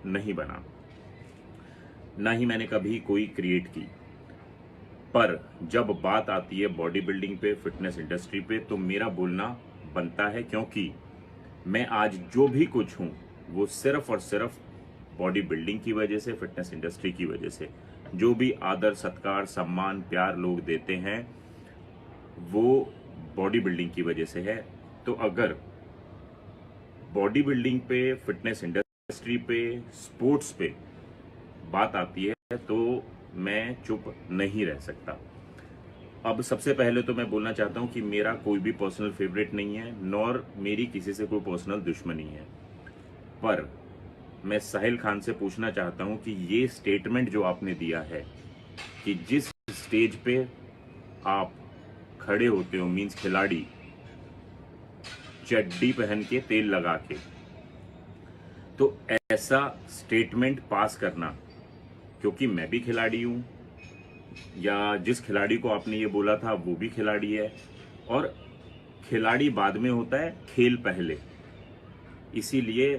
नहीं बना, ना ही मैंने कभी कोई क्रिएट की। पर जब बात आती है बॉडी बिल्डिंग पे, फिटनेस इंडस्ट्री पे, तो मेरा बोलना बनता है, क्योंकि मैं आज जो भी कुछ हूँ वो सिर्फ और सिर्फ बॉडी बिल्डिंग की वजह से, फिटनेस इंडस्ट्री की वजह से। जो भी आदर, सत्कार, सम्मान, प्यार लोग देते हैं वो बॉडी बिल्डिंग की वजह से है। तो अगर बॉडी बिल्डिंग पे, फिटनेस इंडस्ट्री पे, स्पोर्ट्स पे बात आती है तो मैं चुप नहीं रह सकता। अब सबसे पहले तो मैं बोलना चाहता हूं कि मेरा कोई भी पर्सनल फेवरेट नहीं है, नॉर मेरी किसी से कोई पर्सनल दुश्मनी है। पर मैं साहिल खान से पूछना चाहता हूं कि ये स्टेटमेंट जो आपने दिया है कि जिस स्टेज पे आप खड़े होते हो, मींस खिलाड़ी चड्डी पहन के, तेल लगा के, तो ऐसा स्टेटमेंट पास करना, क्योंकि मैं भी खिलाड़ी हूं, या जिस खिलाड़ी को आपने ये बोला था वो भी खिलाड़ी है, और खिलाड़ी बाद में होता है, खेल पहले। इसीलिए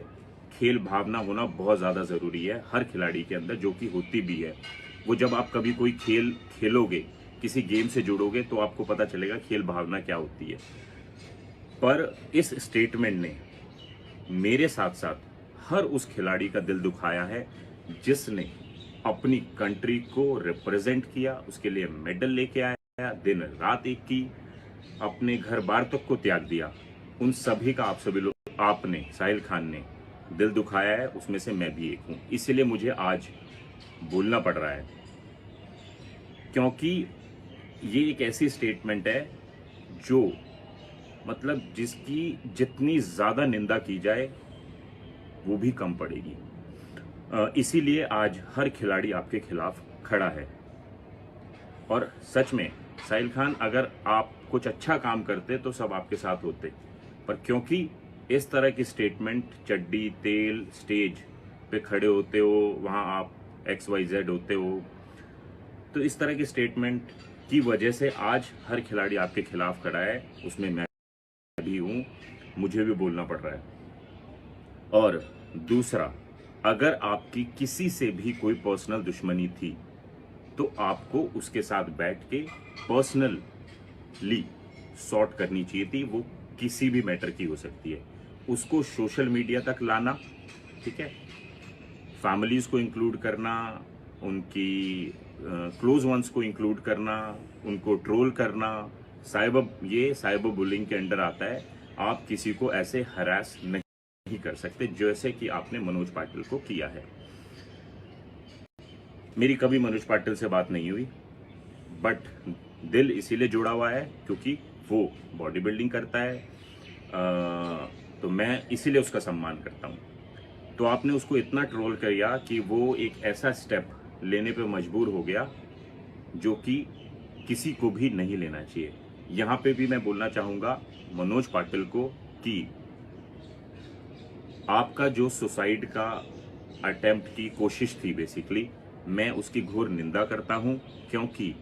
खेल भावना होना बहुत ज़्यादा ज़रूरी है हर खिलाड़ी के अंदर, जो कि होती भी है। वो जब आप कभी कोई खेल खेलोगे, किसी गेम से जुड़ोगे, तो आपको पता चलेगा खेल भावना क्या होती है। पर इस स्टेटमेंट ने मेरे साथ साथ हर उस खिलाड़ी का दिल दुखाया है जिसने अपनी कंट्री को रिप्रेजेंट किया, उसके लिए मेडल लेके आया, दिन रात एक की, अपने घर बार तक को त्याग दिया। उन सभी का आप सभी लोग, आपने, साहिल खान ने दिल दुखाया है, उसमें से मैं भी एक हूं। इसलिए मुझे आज बोलना पड़ रहा है, क्योंकि ये एक ऐसी स्टेटमेंट है जो, मतलब जिसकी जितनी ज़्यादा निंदा की जाए वो भी कम पड़ेगी। इसीलिए आज हर खिलाड़ी आपके खिलाफ खड़ा है। और सच में साहिल खान, अगर आप कुछ अच्छा काम करते तो सब आपके साथ होते, पर क्योंकि इस तरह की स्टेटमेंट, चड्डी, तेल, स्टेज पे खड़े होते हो, वहाँ आप XYZ होते हो, तो इस तरह की स्टेटमेंट की वजह से आज हर खिलाड़ी आपके खिलाफ खड़ा है। उसमें मैं भी हूँ, मुझे भी बोलना पड़ रहा है। और दूसरा, अगर आपकी किसी से भी कोई पर्सनल दुश्मनी थी तो आपको उसके साथ बैठ के पर्सनली सॉर्ट करनी चाहिए थी। वो किसी भी मैटर की हो सकती है, उसको सोशल मीडिया तक लाना, ठीक है, फैमिलीज को इंक्लूड करना, उनकी क्लोज वंस को इंक्लूड करना, उनको ट्रोल करना, साइबर बुलिंग के अंडर आता है। आप किसी को ऐसे हरास नहीं कर सकते जैसे कि आपने मनोज पाटिल को किया है। मेरी कभी मनोज पाटिल से बात नहीं हुई, बट दिल इसीलिए जुड़ा हुआ है क्योंकि वो बॉडी बिल्डिंग करता है, तो मैं इसीलिए उसका सम्मान करता हूँ। तो आपने उसको इतना ट्रोल किया कि वो एक ऐसा स्टेप लेने पे मजबूर हो गया जो कि किसी को भी नहीं लेना चाहिए। यहाँ पे भी मैं बोलना चाहूँगा मनोज पाटिल को कि आपका जो सुसाइड का अटेम्प्ट की कोशिश थी, बेसिकली मैं उसकी घोर निंदा करता हूँ, क्योंकि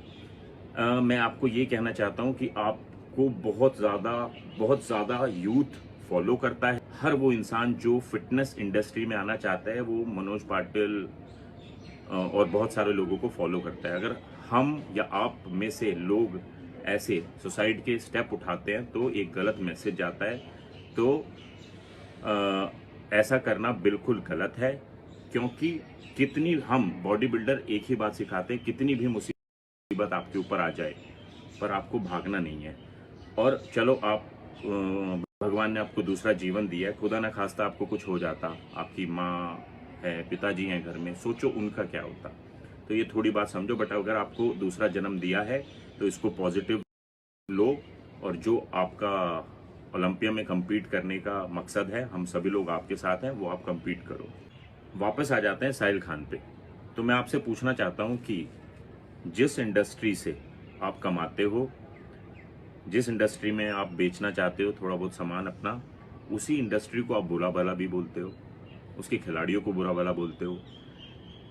मैं आपको ये कहना चाहता हूँ कि आपको बहुत ज़्यादा यूथ फॉलो करता है। हर वो इंसान जो फिटनेस इंडस्ट्री में आना चाहता है वो मनोज पाटिल और बहुत सारे लोगों को फॉलो करता है। अगर हम या आप में से लोग ऐसे सुसाइड के स्टेप उठाते हैं तो एक गलत मैसेज जाता है। तो ऐसा करना बिल्कुल गलत है, क्योंकि कितनी, हम बॉडी बिल्डर एक ही बात सिखाते हैं, कितनी भी मुसीबत आपके ऊपर आ जाए पर आपको भागना नहीं है। और चलो, आप भगवान ने आपको दूसरा जीवन दिया है, खुदा ना खास्ता आपको कुछ हो जाता, आपकी माँ है, पिताजी हैं घर में, सोचो उनका क्या होता। तो ये थोड़ी बात समझो, बट अगर आपको दूसरा जन्म दिया है तो इसको पॉजिटिव लो, और जो आपका ओलंपिया में compete करने का मकसद है, हम सभी लोग आपके साथ हैं, वो आप compete करो। वापस आ जाते हैं साहिल खान पे। तो मैं आपसे पूछना चाहता हूं कि जिस इंडस्ट्री से आप कमाते हो, जिस इंडस्ट्री में आप बेचना चाहते हो थोड़ा बहुत सामान अपना, उसी इंडस्ट्री को आप बुरा भला भी बोलते हो, उसके खिलाड़ियों को बुरा भला बोलते हो।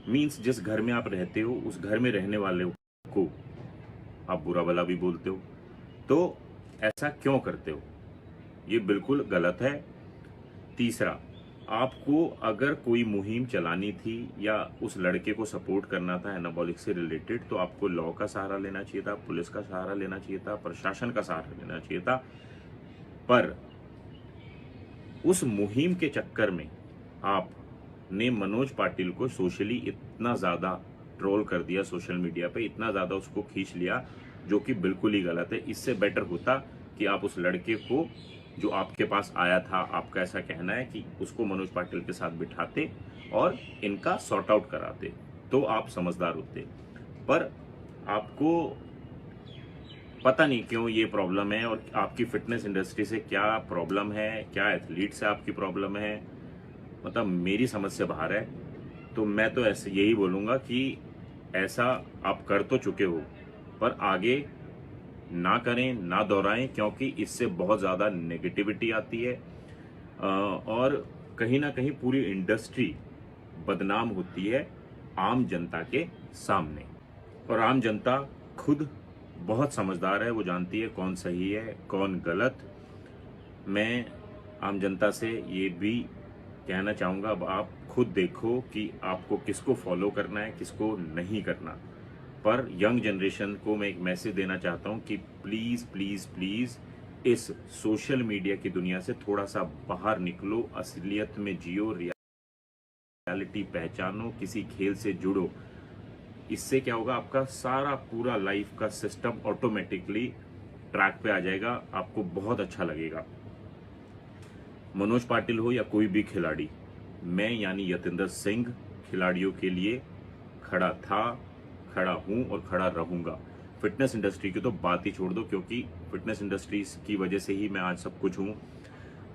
मीन्स जिस घर में आप रहते हो उस घर में रहने वाले को आप बुरा भला भी बोलते हो। तो ऐसा क्यों करते हो? ये बिल्कुल गलत है। तीसरा, आपको अगर कोई मुहिम चलानी थी या उस लड़के को सपोर्ट करना था एनाबॉलिक से रिलेटेड, तो आपको लॉ का सहारा लेना चाहिए था, पुलिस का सहारा लेना चाहिए था, प्रशासन का सहारा लेना चाहिए था। पर उस मुहिम के चक्कर में आपने मनोज पाटिल को सोशली इतना ज़्यादा ट्रोल कर दिया, सोशल मीडिया पे इतना ज़्यादा उसको खींच लिया, जो कि बिल्कुल ही गलत है। इससे बेटर होता कि आप उस लड़के को जो आपके पास आया था, आपका ऐसा कहना है कि उसको मनोज पाटिल के साथ बिठाते और इनका सॉर्ट आउट कराते, तो आप समझदार होते। पर आपको पता नहीं क्यों ये प्रॉब्लम है, और आपकी फिटनेस इंडस्ट्री से क्या प्रॉब्लम है, क्या एथलीट से आपकी प्रॉब्लम है, मतलब मेरी समझ से बाहर है। तो मैं तो ऐसे यही बोलूँगा कि ऐसा आप कर तो चुके हो, पर आगे ना करें, ना दोहराएं, क्योंकि इससे बहुत ज़्यादा नेगेटिविटी आती है और कहीं ना कहीं पूरी इंडस्ट्री बदनाम होती है आम जनता के सामने। और आम जनता खुद बहुत समझदार है, वो जानती है कौन सही है कौन गलत। मैं आम जनता से ये भी कहना चाहूँगा, अब आप खुद देखो कि आपको किसको फॉलो करना है, किसको नहीं करना। पर यंग जनरेशन को मैं एक मैसेज देना चाहता हूँ कि प्लीज़ प्लीज़ प्लीज़ इस सोशल मीडिया की दुनिया से थोड़ा सा बाहर निकलो, असलियत में जियो, रियलिटी पहचानो, किसी खेल से जुड़ो। इससे क्या होगा, आपका सारा पूरा लाइफ का सिस्टम ऑटोमेटिकली ट्रैक पे आ जाएगा, आपको बहुत अच्छा लगेगा। मनोज पाटिल हो या कोई भी खिलाड़ी, मैं यानी यतिंदर सिंह खिलाड़ियों के लिए खड़ा था, खड़ा हूं और खड़ा रहूंगा। फिटनेस इंडस्ट्री की तो बात ही छोड़ दो, क्योंकि फिटनेस इंडस्ट्री की वजह से ही मैं आज सब कुछ हूं।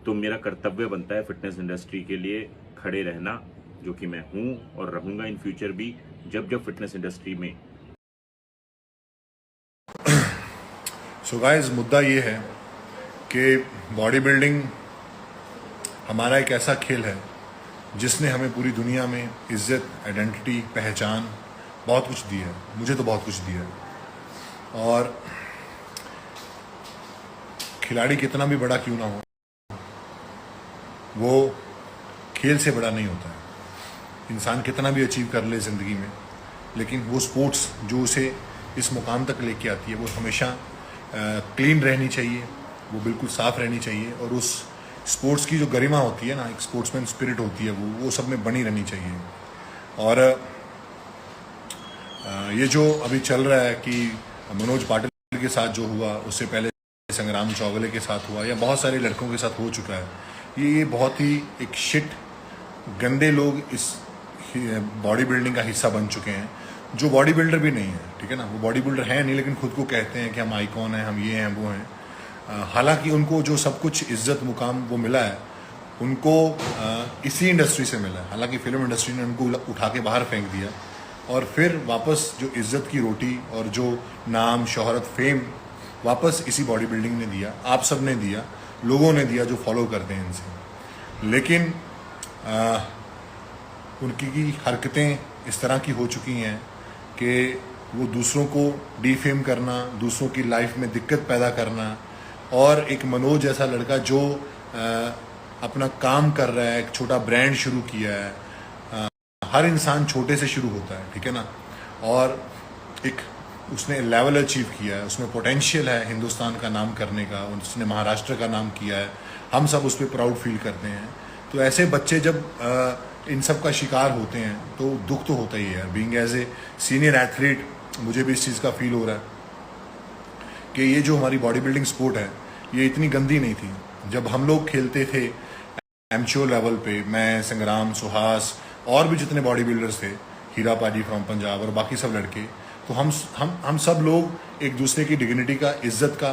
तो मेरा कर्तव्य बनता है फिटनेस इंडस्ट्री के लिए खड़े रहना, जो कि मैं हूं और रहूंगा इन फ्यूचर भी, जब जब फिटनेस इंडस्ट्री में। सो गाइस, मुद्दा ये है कि बॉडी बिल्डिंग हमारा एक ऐसा खेल है जिसने हमें पूरी दुनिया में इज्जत, आइडेंटिटी, पहचान बहुत कुछ दी है। मुझे तो बहुत कुछ दिया है। और खिलाड़ी कितना भी बड़ा क्यों ना हो, वो खेल से बड़ा नहीं होता है। इंसान कितना भी अचीव कर ले ज़िंदगी में, लेकिन वो स्पोर्ट्स जो उसे इस मुकाम तक लेके आती है, वो हमेशा क्लीन रहनी चाहिए, वो बिल्कुल साफ़ रहनी चाहिए। और उस स्पोर्ट्स की जो गरिमा होती है ना, एक स्पोर्ट्समैन स्पिरिट होती है, वो सब में बनी रहनी चाहिए। और ये जो अभी चल रहा है कि मनोज पाटिल के साथ जो हुआ, उससे पहले संग्राम चौगले के साथ हुआ, या बहुत सारे लड़कों के साथ हो चुका है, ये बहुत ही एक शिट गंदे लोग इस बॉडी बिल्डिंग का हिस्सा बन चुके हैं, जो बॉडी बिल्डर भी नहीं है। ठीक है ना, वो बॉडी बिल्डर हैं नहीं, लेकिन खुद को कहते हैं कि हम आइकॉन हैं, हम ये हैं, वो हैं। हालांकि उनको जो सब कुछ इज्जत मुकाम वो मिला है, उनको इसी इंडस्ट्री से मिला है। हालांकि फिल्म इंडस्ट्री ने उनको उठा के बाहर फेंक दिया, और फिर वापस जो इज्जत की रोटी और जो नाम, शोहरत, फेम वापस इसी बॉडी बिल्डिंग ने दिया, आप सब ने दिया, लोगों ने दिया जो फॉलो करते हैं इनसे। लेकिन उनकी हरकतें इस तरह की हो चुकी हैं कि वो दूसरों को डिफेम करना, दूसरों की लाइफ में दिक्कत पैदा करना, और एक मनोज जैसा लड़का जो अपना काम कर रहा है, एक छोटा ब्रांड शुरू किया है। हर इंसान छोटे से शुरू होता है, ठीक है ना, और एक उसने लेवल अचीव किया है, उसमें पोटेंशियल है हिंदुस्तान का नाम करने का, उसने महाराष्ट्र का नाम किया है, हम सब उस पर प्राउड फील करते हैं। तो ऐसे बच्चे जब इन सब का शिकार होते हैं तो दुख तो होता ही है। Being as a senior athlete मुझे भी इस चीज़ का फील हो रहा है कि ये जो हमारी बॉडी बिल्डिंग स्पोर्ट है, ये इतनी गंदी नहीं थी। जब हम लोग खेलते थे एमेच्योर लेवल पे, मैं, संग्राम, सुहास और भी जितने बॉडी बिल्डर्स थे, हीरा पाजी फ्रॉम पंजाब और बाकी सब लड़के, तो हम सब लोग एक दूसरे की डिग्निटी का, इज्जत का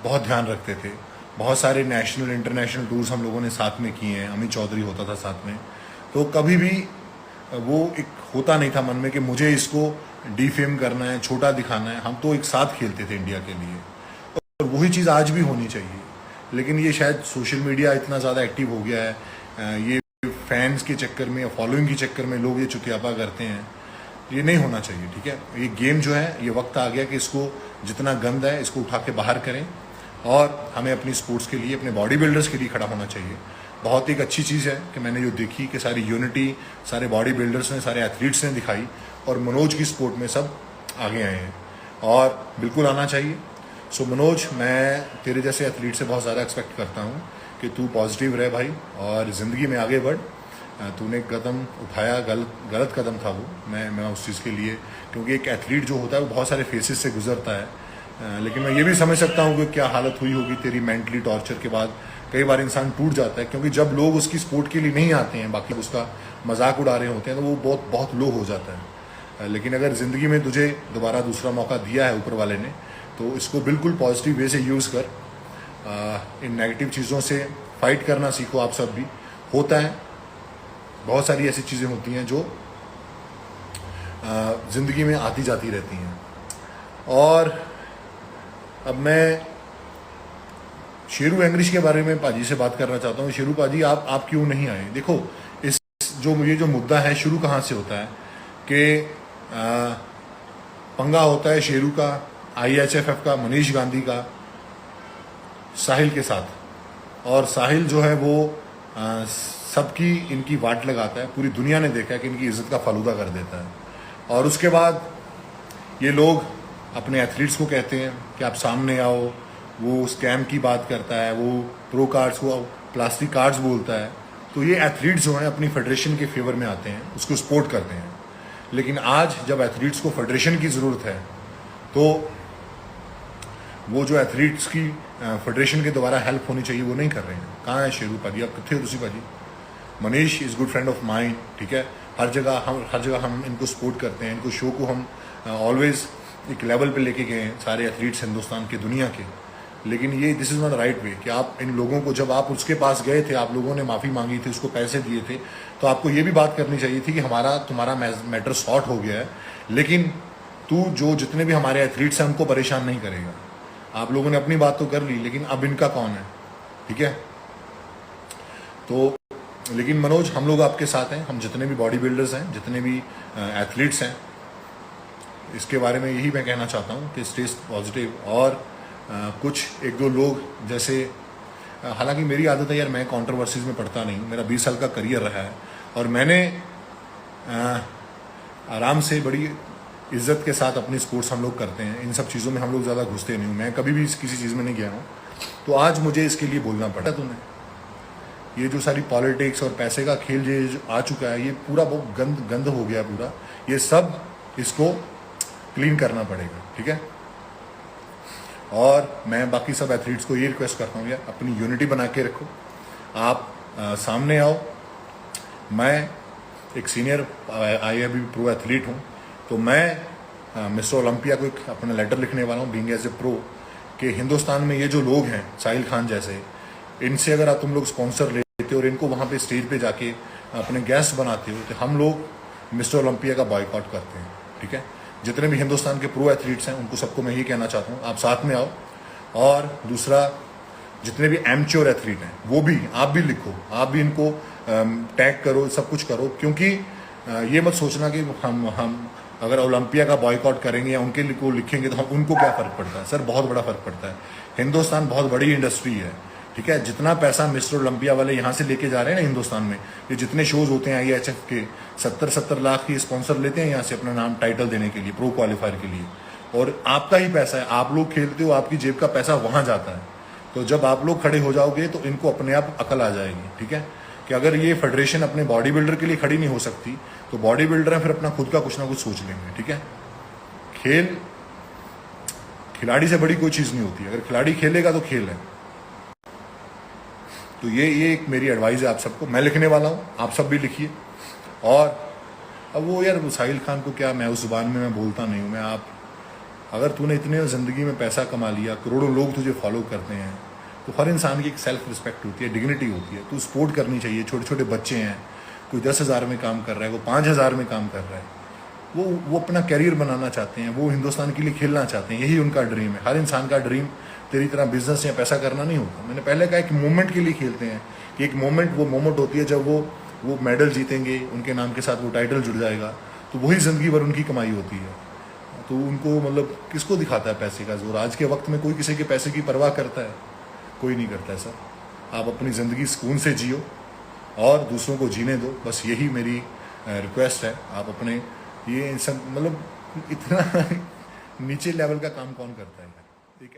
बहुत ध्यान रखते थे। बहुत सारे नेशनल इंटरनेशनल टूर्स हम लोगों ने साथ में किए हैं, अमित चौधरी होता था साथ में। तो कभी भी वो एक होता नहीं था मन में कि मुझे इसको डिफेम करना है, छोटा दिखाना है। हम तो एक साथ खेलते थे इंडिया के लिए, और वही चीज़ आज भी होनी चाहिए। लेकिन ये शायद सोशल मीडिया इतना ज़्यादा एक्टिव हो गया है, ये फैंस के चक्कर में, फॉलोइंग के चक्कर में लोग ये चुतियापा करते हैं। ये नहीं होना चाहिए, ठीक है। ये गेम जो है, ये वक्त आ गया कि इसको जितना गंद है इसको उठा के बाहर करें, और हमें अपनी स्पोर्ट्स के लिए, अपने बॉडी बिल्डर्स के लिए खड़ा होना चाहिए। बहुत एक अच्छी चीज़ है कि मैंने जो देखी कि सारी यूनिटी सारे बॉडी बिल्डर्स ने, सारे एथलीट्स ने दिखाई और मनोज की स्पोर्ट में सब आगे आए हैं और बिल्कुल आना चाहिए। सो मनोज, मैं तेरे जैसे एथलीट से बहुत ज़्यादा एक्सपेक्ट करता हूँ कि तू पॉजिटिव रहे भाई और ज़िंदगी में आगे बढ़। तूने कदम उठाया, गलत कदम था वो, मैं उस चीज़ के लिए, क्योंकि एक एथलीट जो होता है वो बहुत सारे फेसेस से गुजरता है। लेकिन मैं ये भी समझ सकता हूँ कि क्या हालत हुई होगी तेरी मेंटली टॉर्चर के बाद। कई बार इंसान टूट जाता है क्योंकि जब लोग उसकी स्पोर्ट के लिए नहीं आते हैं, बाकी उसका मजाक उड़ा रहे होते हैं, तो वो बहुत बहुत लो हो जाता है। लेकिन अगर ज़िंदगी में तुझे दोबारा दूसरा मौका दिया है ऊपर वाले ने, तो इसको बिल्कुल पॉजिटिव वे से यूज़ कर। इन नेगेटिव चीज़ों से फाइट करना सीखो। आप सब भी होता है, बहुत सारी ऐसी चीज़ें होती हैं जो ज़िंदगी में आती जाती रहती हैं। और अब मैं शेरू एंग्रिश के बारे में पाजी से बात करना चाहता हूँ। शेरू पाजी, आप क्यों नहीं आए? देखो, इस जो मुद्दा है शुरू कहाँ से होता है कि पंगा होता है शेरू का, IHFF का, मनीष गांधी का साहिल के साथ। और साहिल जो है वो सबकी इनकी वाट लगाता है। पूरी दुनिया ने देखा है कि इनकी इज्जत का फालूदा कर देता है। और उसके बाद ये लोग अपने एथलीट्स को कहते हैं कि आप सामने आओ। वो स्कैम की बात करता है, वो प्रो कार्ड्स को प्लास्टिक कार्ड्स बोलता है। तो ये एथलीट्स जो हैं अपनी फेडरेशन के फेवर में आते हैं, उसको सपोर्ट करते हैं। लेकिन आज जब एथलीट्स को फेडरेशन की ज़रूरत है, तो वो जो एथलीट्स की फेडरेशन के द्वारा हेल्प होनी चाहिए वो नहीं कर रहे हैं। कहाँ है शेरू पाजी? आप कितने हो तुसी पाजी? Manish is good friend of mind, ठीक है। हर जगह हम इनको सपोर्ट करते हैं। इनको शो को हम ऑलवेज एक लेवल पे लेके गए हैं, सारे एथलीट्स हिंदुस्तान के, दुनिया के। लेकिन ये this is not right way कि आप इन लोगों को, जब आप उसके पास गए थे, आप लोगों ने माफ़ी मांगी थी, उसको पैसे दिए थे, तो आपको ये भी बात करनी चाहिए थी कि तुम्हारा मैटर सॉर्ट हो गया है, लेकिन तू जो जितने भी हमारे एथलीट्स हैं उनको परेशान नहीं करेगा। आप लोगों ने अपनी बात तो कर ली, लेकिन अब इनका कौन है? ठीक है। तो लेकिन मनोज, हम लोग आपके साथ हैं। हम जितने भी बॉडी बिल्डर्स हैं, जितने भी एथलीट्स हैं, इसके बारे में यही मैं कहना चाहता हूँ कि स्टे पॉजिटिव। और कुछ एक दो लोग जैसे, हालांकि मेरी आदत है यार, मैं कंट्रोवर्सीज में पढ़ता नहीं हूँ। मेरा 20 साल का करियर रहा है और मैंने आराम से बड़ी इज्जत के साथ अपनी स्पोर्ट्स हम लोग करते हैं। इन सब चीज़ों में हम लोग ज़्यादा घुसते नहीं हूँ। मैं कभी भी किसी चीज़ में नहीं गया हूँ। तो आज मुझे इसके लिए बोलना पड़ा। तुम्हें ये जो सारी पॉलिटिक्स और पैसे का खेल जो आ चुका है, ये पूरा बहुत गंद हो गया पूरा। ये सब इसको क्लीन करना पड़ेगा, ठीक है। और मैं बाकी सब एथलीट्स को ये रिक्वेस्ट करता हूँ यार, अपनी यूनिटी बना के रखो। आप सामने आओ। मैं एक सीनियर IIB प्रो एथलीट हूँ, तो मैं मिस्टर ओलंपिया को एक अपना लेटर लिखने वाला हूँ, बीइंग एज ए प्रो, कि हिंदुस्तान में ये जो लोग हैं साहिल खान जैसे, इनसे अगर तुम लोग स्पॉन्सर लेते हो और इनको वहाँ पे स्टेज पे जाके अपने गेस्ट बनाते हो, तो हम लोग मिस्टर ओलंपिया का बॉयकॉट करते हैं, ठीक है। जितने भी हिंदुस्तान के प्रो एथलीट्स हैं उनको सबको मैं ये कहना चाहता हूँ, आप साथ में आओ। और दूसरा, जितने भी एमच्योर एथलीट हैं वो भी, आप भी लिखो, आप भी इनको टैग करो, सब कुछ करो। क्योंकि ये मत सोचना कि हम अगर ओलंपिया का बॉयकॉट करेंगे या उनके को लिखेंगे तो हम उनको क्या फ़र्क पड़ता है? सर, बहुत बड़ा फ़र्क पड़ता है। हिंदुस्तान बहुत बड़ी इंडस्ट्री है, ठीक है। जितना पैसा मिस्टर ओलंपिया वाले यहाँ से लेके जा रहे हैं ना हिंदुस्तान में, ये जितने शोज होते हैं IHF के, 70 लाख की स्पॉन्सर लेते हैं यहाँ से अपना नाम टाइटल देने के लिए, प्रो क्वालिफायर के लिए। और आपका ही पैसा है, आप लोग खेलते हो, आपकी जेब का पैसा वहाँ जाता है। तो जब आप लोग खड़े हो जाओगे तो इनको अपने आप अकल आ जाएगी, ठीक है, कि अगर ये फेडरेशन अपने बॉडी बिल्डर के लिए खड़ी नहीं हो सकती, तो बॉडी बिल्डर है फिर अपना खुद का कुछ ना कुछ सोच लेंगे, ठीक है। खेल खिलाड़ी से बड़ी कोई चीज़ नहीं होती। अगर खिलाड़ी खेलेगा तो खेल है। तो ये एक मेरी एडवाइस है आप सबको। मैं लिखने वाला हूँ, आप सब भी लिखिए। और अब वो यार साहिल खान को क्या, मैं उस जुबान में मैं बोलता नहीं हूँ। मैं आप, अगर तूने इतने ज़िंदगी में पैसा कमा लिया, करोड़ों लोग तुझे फॉलो करते हैं, तो हर इंसान की एक सेल्फ रिस्पेक्ट होती है, डिग्निटी होती है। तू सपोर्ट करनी चाहिए। छोटे छोटे बच्चे हैं, कोई 10,000 में काम कर रहा है, वो 5,000 में काम कर रहा है, वो अपना कैरियर बनाना चाहते हैं, वो हिंदुस्तान के लिए खेलना चाहते हैं, यही उनका ड्रीम है। हर इंसान का ड्रीम तेरी तरह बिजनेस या पैसा करना नहीं होता। मैंने पहले कहा एक मोमेंट के लिए खेलते हैं, कि एक मोमेंट, वो मोमेंट होती है जब वो मेडल जीतेंगे, उनके नाम के साथ वो टाइटल जुड़ जाएगा, तो वही ज़िंदगी भर उनकी कमाई होती है। तो उनको मतलब किसको दिखाता है पैसे का जोर? आज के वक्त में कोई किसी के पैसे की परवाह करता है? कोई नहीं करता है सर। आप अपनी ज़िंदगी सुकून से जियो और दूसरों को जीने दो, बस यही मेरी रिक्वेस्ट है। आप अपने ये सब मतलब इतना नीचे लेवल का काम कौन करता है यार। एक